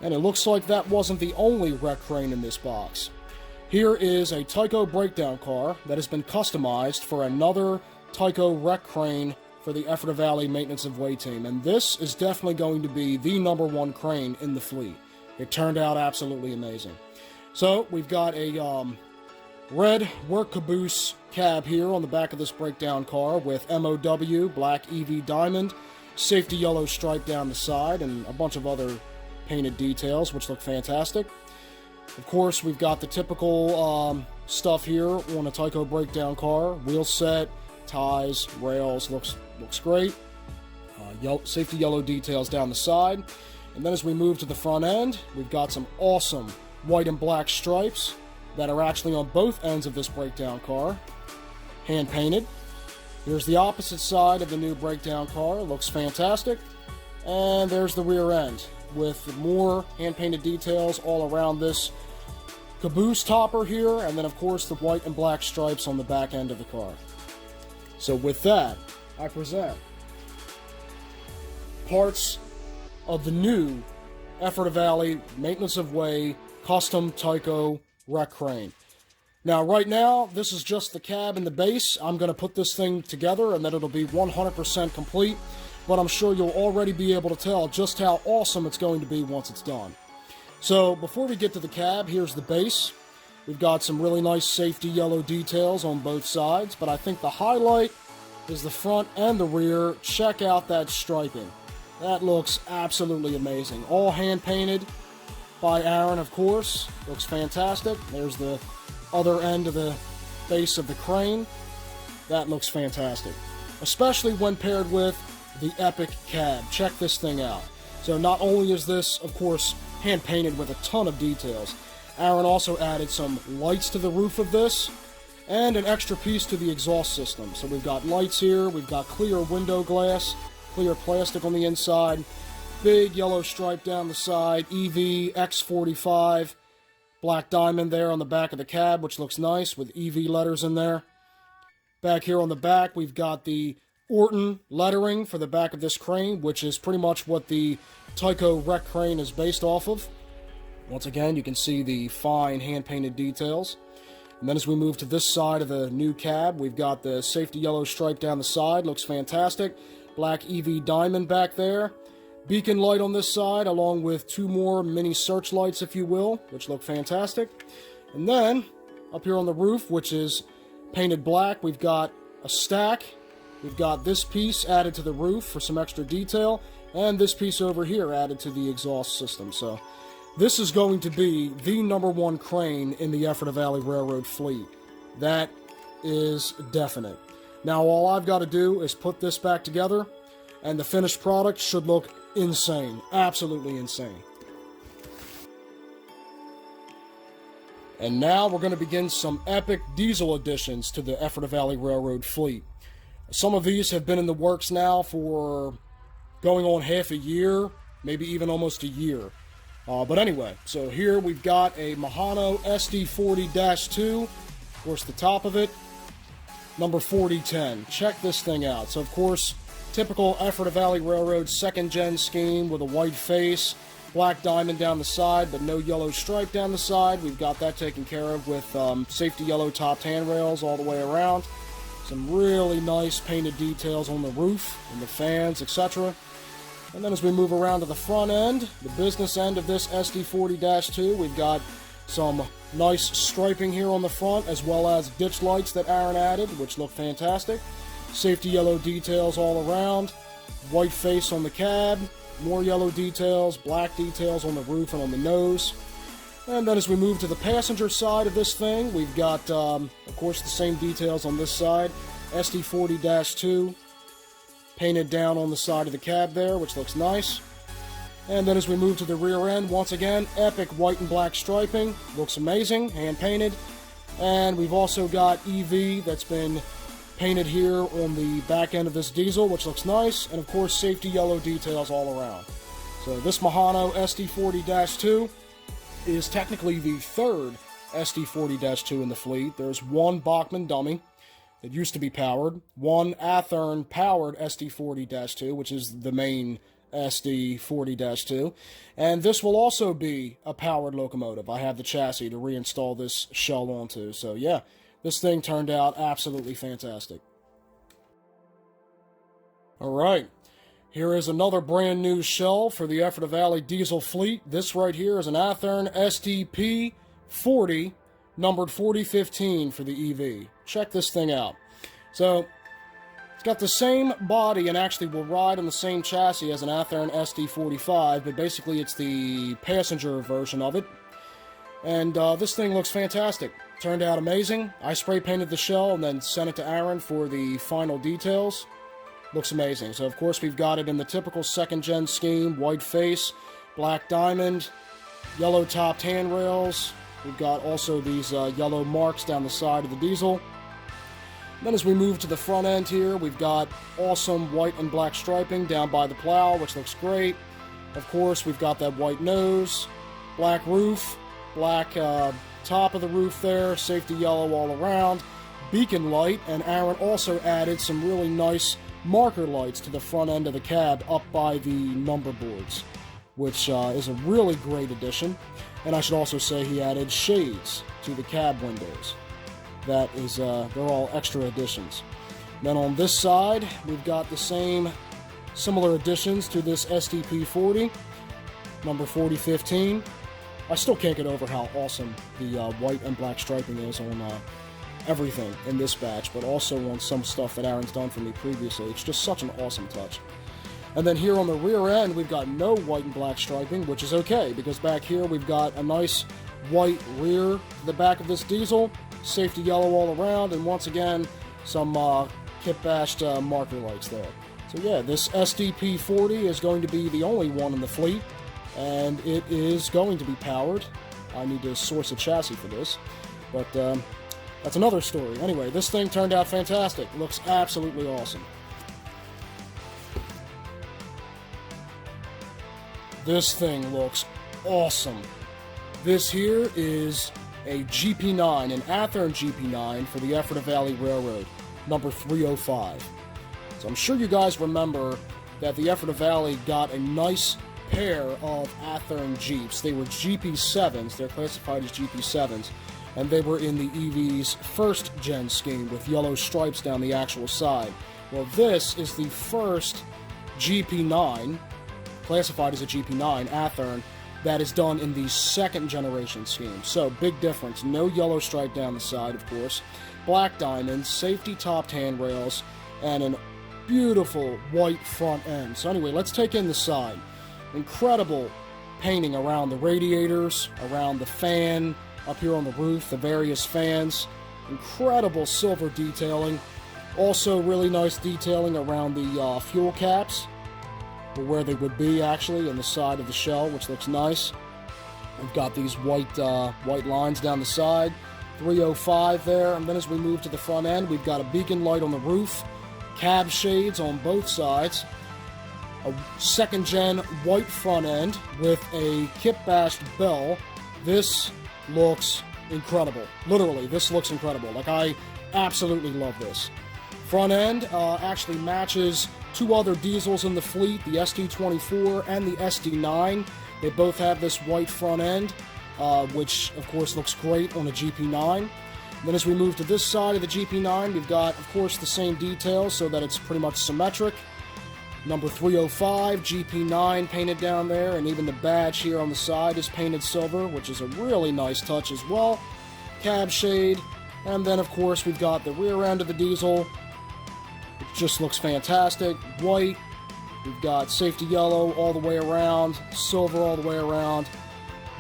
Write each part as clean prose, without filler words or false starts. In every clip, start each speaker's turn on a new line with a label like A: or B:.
A: And it looks like that wasn't the only wreck crane in this box. Here is a Tyco breakdown car that has been customized for another Tyco wreck crane for the Ephrata Valley Maintenance of Way team. And this is definitely going to be the #1 crane in the fleet. It turned out absolutely amazing. So we've got a red work caboose cab here on the back of this breakdown car with MOW, black EV diamond, safety yellow stripe down the side, and a bunch of other painted details, which look fantastic. Of course, we've got the typical stuff here on a Tyco breakdown car. Wheel set, ties, rails, looks great. Safety yellow details down the side. And then as we move to the front end, we've got some awesome white and black stripes that are actually on both ends of this breakdown car, hand painted. Here's the opposite side of the new breakdown car. It looks fantastic. And there's the rear end with more hand painted details all around this caboose topper here, and then of course the white and black stripes on the back end of the car. So with that, I present parts of the new Ephrata Valley Maintenance of Way custom Tyco wreck crane. Now right now, this is just the cab and the base. I'm going to put this thing together and then it'll be 100% complete, but I'm sure you'll already be able to tell just how awesome it's going to be once it's done. So before we get to the cab, here's the base. We've got some really nice safety yellow details on both sides, but I think the highlight is the front and the rear. Check out that striping. That looks absolutely amazing. All hand painted by Aaron, of course. Looks fantastic. There's the other end of the base of the crane. That looks fantastic, especially when paired with the epic cab. Check this thing out. So not only is this, of course, hand painted with a ton of details, Aaron also added some lights to the roof of this and an extra piece to the exhaust system. So we've got lights here, we've got clear window glass, clear plastic on the inside, big yellow stripe down the side, EV X45, black diamond there on the back of the cab, which looks nice with EV letters in there. Back here on the back, we've got the Orton lettering for the back of this crane, which is pretty much what the Tyco wreck crane is based off of. Once again, you can see the fine hand-painted details. And then as we move to this side of the new cab, we've got the safety yellow stripe down the side. Looks fantastic. Black EV diamond back there. Beacon light on this side, along with two more mini searchlights, if you will, which look fantastic. And then, up here on the roof, which is painted black, we've got a stack. We've got this piece added to the roof for some extra detail, and this piece over here added to the exhaust system. So this is going to be the #1 crane in the Ephrata Valley Railroad fleet. That is definite. Now all I've got to do is put this back together, and the finished product should look insane. Absolutely insane. And now we're going to begin some epic diesel additions to the Ephrata Valley Railroad fleet. Some of these have been in the works now for going on half a year, maybe even almost a year. But anyway, so here we've got a Mahano SD40-2, of course the top of it, number 4010. Check this thing out. So of course, typical Ephrata Valley Railroad 2nd gen scheme with a white face, black diamond down the side, but no yellow stripe down the side. We've got that taken care of with safety yellow topped handrails all the way around. Some really nice painted details on the roof and the fans, etc. And then as we move around to the front end, the business end of this SD40-2, we've got some nice striping here on the front, as well as ditch lights that Aaron added, which look fantastic. Safety yellow details all around, white face on the cab, more yellow details, black details on the roof and on the nose. And then as we move to the passenger side of this thing, we've got, of course, the same details on this side. SD40-2 painted down on the side of the cab there, which looks nice. And then as we move to the rear end, once again, epic white and black striping. Looks amazing, hand-painted. And we've also got EV that's been painted here on the back end of this diesel, which looks nice. And, of course, safety yellow details all around. So this Mahano SD40-2 is technically the third SD40-2 in the fleet. There's one Bachmann dummy that used to be powered, one Athearn powered SD40-2, which is the main SD40-2, and this will also be a powered locomotive. I have the chassis to reinstall this shell onto, so yeah, this thing turned out absolutely fantastic. Alright, here is another brand new shell for the Ephrata Valley diesel fleet. This right here is an Athearn SDP40, numbered 4015 for the EV. Check this thing out. So, it's got the same body and actually will ride on the same chassis as an Athearn SD45, but basically it's the passenger version of it. And this thing looks fantastic. Turned out amazing. I spray painted the shell and then sent it to Aaron for the final details. Looks amazing. So of course we've got it in the typical second gen scheme, white face, black diamond, yellow topped handrails. We've got also these yellow marks down the side of the diesel. Then as we move to the front end here, we've got awesome white and black striping down by the plow, which looks great. Of course, we've got that white nose, black roof, black top of the roof there, safety yellow all around, beacon light, and Aaron also added some really nice marker lights to the front end of the cab up by the number boards, which is a really great addition. And I should also say he added shades to the cab windows. That is, they're all extra additions. Then on this side, we've got the same similar additions to this SDP40, number 4015. I still can't get over how awesome the white and black striping is on everything in this batch, but also on some stuff that Aaron's done for me previously. It's just such an awesome touch. And then here on the rear end, we've got no white and black striping, which is okay, because back here we've got a nice white rear to the back of this diesel, safety yellow all around, and once again, some kit-bashed marker lights there. So yeah, this SDP40 is going to be the only one in the fleet, and it is going to be powered. I need to source a chassis for this, but that's another story. Anyway, this thing turned out fantastic. It looks absolutely awesome. This thing looks awesome. This here is a GP9, an Athearn GP9 for the Ephrata Valley Railroad, number 305. So I'm sure you guys remember that the Ephrata Valley got a nice pair of Athearn Jeeps. They were GP7s, they're classified as GP7s, and they were in the EV's first gen scheme with yellow stripes down the actual side. Well, this is the first GP9, classified as a GP9, Athearn, that is done in the second generation scheme. So, big difference. No yellow stripe down the side, of course. Black diamonds, safety topped handrails, and a beautiful white front end. So anyway, let's take in the side. Incredible painting around the radiators, around the fan, up here on the roof, the various fans. Incredible silver detailing. Also really nice detailing around the fuel caps, or where they would be actually, in the side of the shell, which looks nice. We've got these white lines down the side, 305 there, and then as we move to the front end, we've got a beacon light on the roof, cab shades on both sides, a second gen white front end with a kit-bashed bell. This looks incredible. Literally, this looks incredible. Like, I absolutely love this. Front end actually matches two other diesels in the fleet, the SD24 and the SD9. They both have this white front end, which of course looks great on a GP9. Then as we move to this side of the GP9, we've got, of course, the same details so that it's pretty much symmetric. Number 305, GP9 painted down there, and even the badge here on the side is painted silver, which is a really nice touch as well. Cab shade, and then of course we've got the rear end of the diesel. It just looks fantastic. White, we've got safety yellow all the way around, silver all the way around.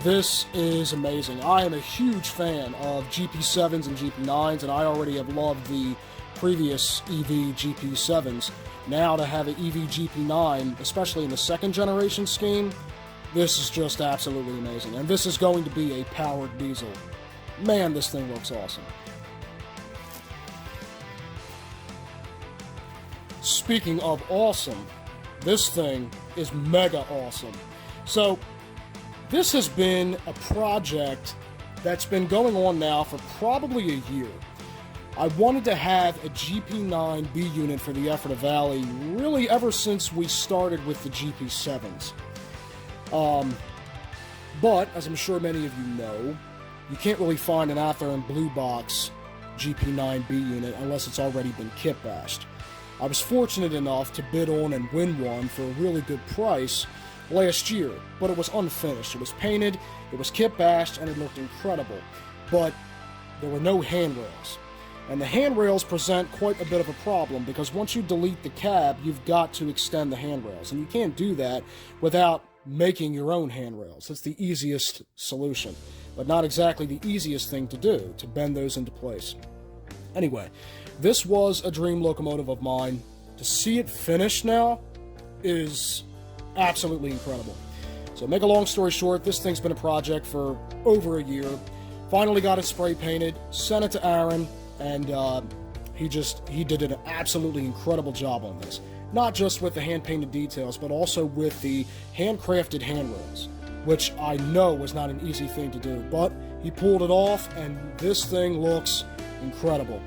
A: This is amazing. I am a huge fan of GP7s and GP9s, and I already have loved the previous EV GP7s. Now to have an EV GP9, especially in the second generation scheme, this is just absolutely amazing. And this is going to be a powered diesel. Man, this thing looks awesome. Speaking of awesome, this thing is mega awesome. So, this has been a project that's been going on now for probably a year. I wanted to have a GP9B unit for the Ephrata Valley really ever since we started with the GP7s. But, as I'm sure many of you know, you can't really find an Athearn Blue Box GP9B unit unless it's already been kit bashed. I was fortunate enough to bid on and win one for a really good price last year, but it was unfinished. It was painted, it was kit bashed, and it looked incredible. But there were no handrails. And the handrails present quite a bit of a problem, because once you delete the cab, you've got to extend the handrails. And you can't do that without making your own handrails. It's the easiest solution, but not exactly the easiest thing to do, to bend those into place. Anyway, this was a dream locomotive of mine. To see it finished now is absolutely incredible. So make a long story short, this thing's been a project for over a year. Finally got it spray painted, sent it to Aaron, and he did an absolutely incredible job on this. Not just with the hand-painted details, but also with the handcrafted handrails, which I know was not an easy thing to do, but he pulled it off, and this thing looks incredible.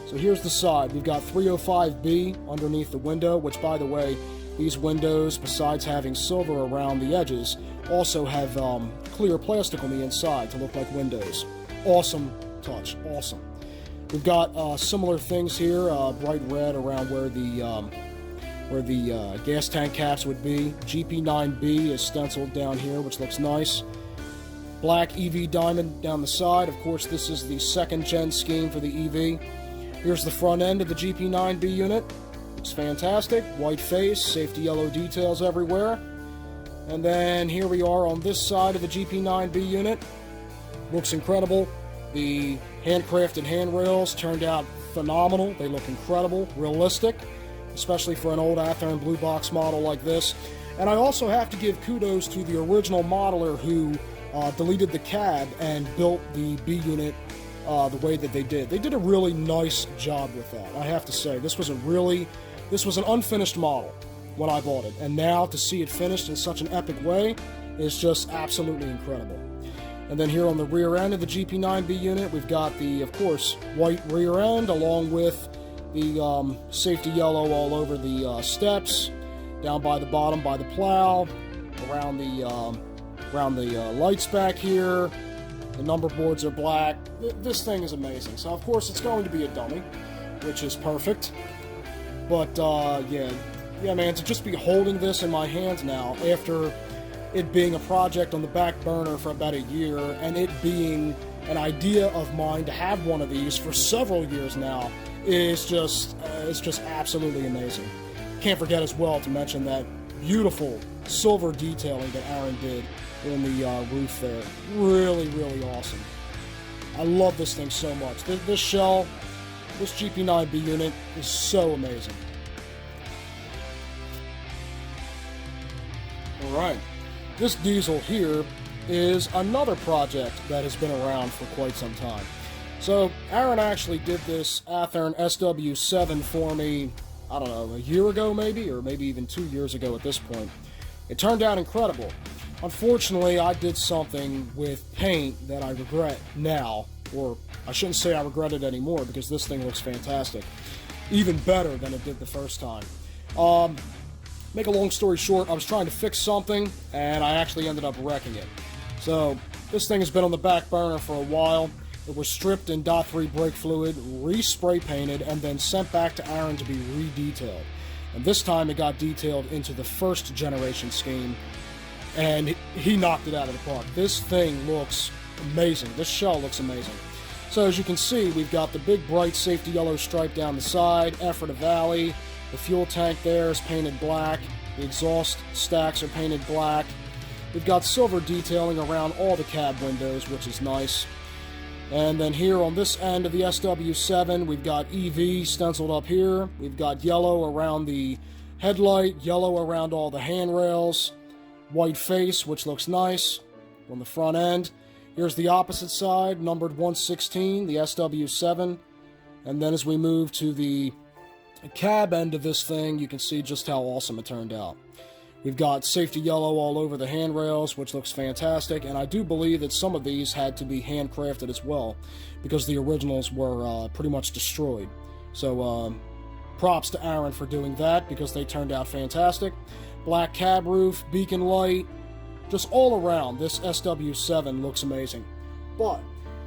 A: So here's the side. We've got 305B underneath the window, which, by the way, these windows, besides having silver around the edges, also have clear plastic on the inside to look like windows. Awesome touch. Awesome. We've got similar things here, bright red around where the gas tank caps would be. GP9B is stenciled down here, which looks nice. Black EV diamond down the side. Of course, this is the second gen scheme for the EV. Here's the front end of the GP9B unit. Looks fantastic. White face, safety yellow details everywhere. And then here we are on this side of the GP9B unit. Looks incredible. The handcrafted handrails turned out phenomenal. They look incredible, realistic, especially for an old Athearn Blue Box model like this. And I also have to give kudos to the original modeler who deleted the cab and built the B unit the way that they did. They did a really nice job with that, I have to say. This was an unfinished model when I bought it, and now to see it finished in such an epic way is just absolutely incredible. And then here on the rear end of the GP9B unit, we've got the, of course, white rear end along with the safety yellow all over the steps, down by the bottom by the plow, around the lights back here. The number boards are black. This thing is amazing. So of course it's going to be a dummy, which is perfect. But yeah man, to just be holding this in my hands now after it being a project on the back burner for about a year, and it being an idea of mine to have one of these for several years now, is just it's just absolutely amazing. Can't forget as well to mention that beautiful silver detailing that Aaron did on the roof there. Really, really awesome. I love this thing so much. This shell, this GP9B unit is so amazing. Alright, this diesel here is another project that has been around for quite some time. So, Aaron actually did this Athearn SW7 for me, I don't know, a year ago maybe, or maybe even 2 years ago at this point. It turned out incredible. Unfortunately, I did something with paint that I regret now, or I shouldn't say I regret it anymore, because this thing looks fantastic. Even better than it did the first time. Make a long story short, I was trying to fix something, and I actually ended up wrecking it. So, this thing has been on the back burner for a while. It was stripped in .3 brake fluid, re-spray painted, and then sent back to Aaron to be re-detailed. And this time it got detailed into the first generation scheme, and he knocked it out of the park. This thing looks amazing. This shell looks amazing. So as you can see, we've got the big bright safety yellow stripe down the side, Ephrata Valley. The fuel tank there is painted black. The exhaust stacks are painted black. We've got silver detailing around all the cab windows, which is nice. And then here on this end of the SW7, we've got EV stenciled up here. We've got yellow around the headlight, yellow around all the handrails, white face, which looks nice on the front end. Here's the opposite side, numbered 116, the SW7. And then as we move to the cab end of this thing, you can see just how awesome it turned out. We've got safety yellow all over the handrails, which looks fantastic, and I do believe that some of these had to be handcrafted as well, because the originals were pretty much destroyed. So props to Aaron for doing that, because they turned out fantastic. Black cab roof, beacon light, just all around, this SW7 looks amazing. But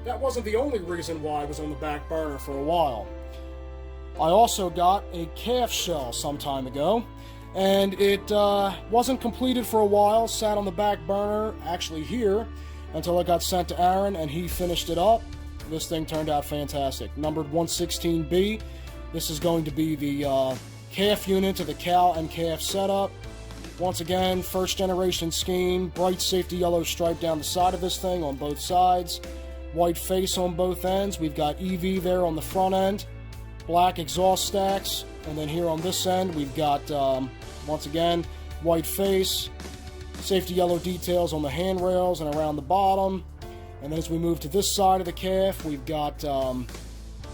A: that wasn't the only reason why I was on the back burner for a while. I also got a calf shell some time ago, and it wasn't completed for a while, sat on the back burner, actually here, until it got sent to Aaron, and he finished it up. This thing turned out fantastic. Numbered 116B. This is going to be the calf unit to the cow and calf setup. Once again, first generation scheme, bright safety yellow stripe down the side of this thing on both sides, white face on both ends. We've got EV there on the front end, black exhaust stacks, and then here on this end we've got, once again, white face, safety yellow details on the handrails and around the bottom. And then as we move to this side of the calf, we've got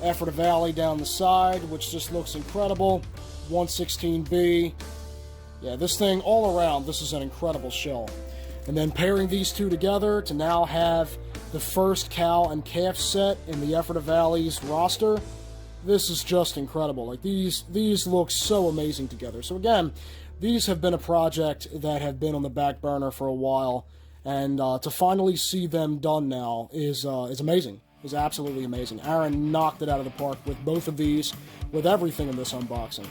A: Ephrata Valley down the side, which just looks incredible. 116B. Yeah, this thing all around, this is an incredible shell. And then pairing these two together to now have the first cow and calf set in the Ephrata Valley's roster, this is just incredible. Like, these look so amazing together. So again, these have been a project that have been on the back burner for a while, and to finally see them done now is amazing. Is absolutely amazing. Aaron knocked it out of the park with both of these, with everything in this unboxing.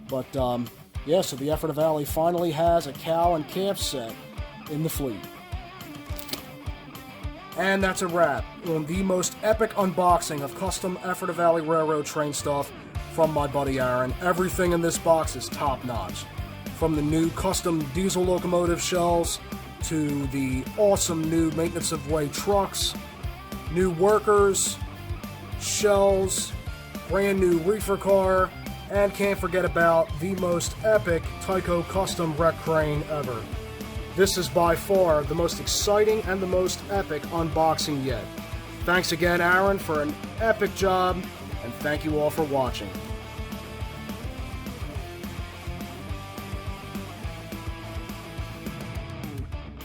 A: But yeah, so the Ephrata Valley finally has a cow and calf set in the fleet. And that's a wrap on the most epic unboxing of custom Ephrata Valley Railroad train stuff from my buddy Aaron. Everything in this box is top-notch. From the new custom diesel locomotive shells, to the awesome new maintenance of way trucks, new workers, shells, brand new reefer car, and can't forget about the most epic Tyco custom wreck crane ever. This is by far the most exciting and the most epic unboxing yet. Thanks again, Aaron, for an epic job, and thank you all for watching.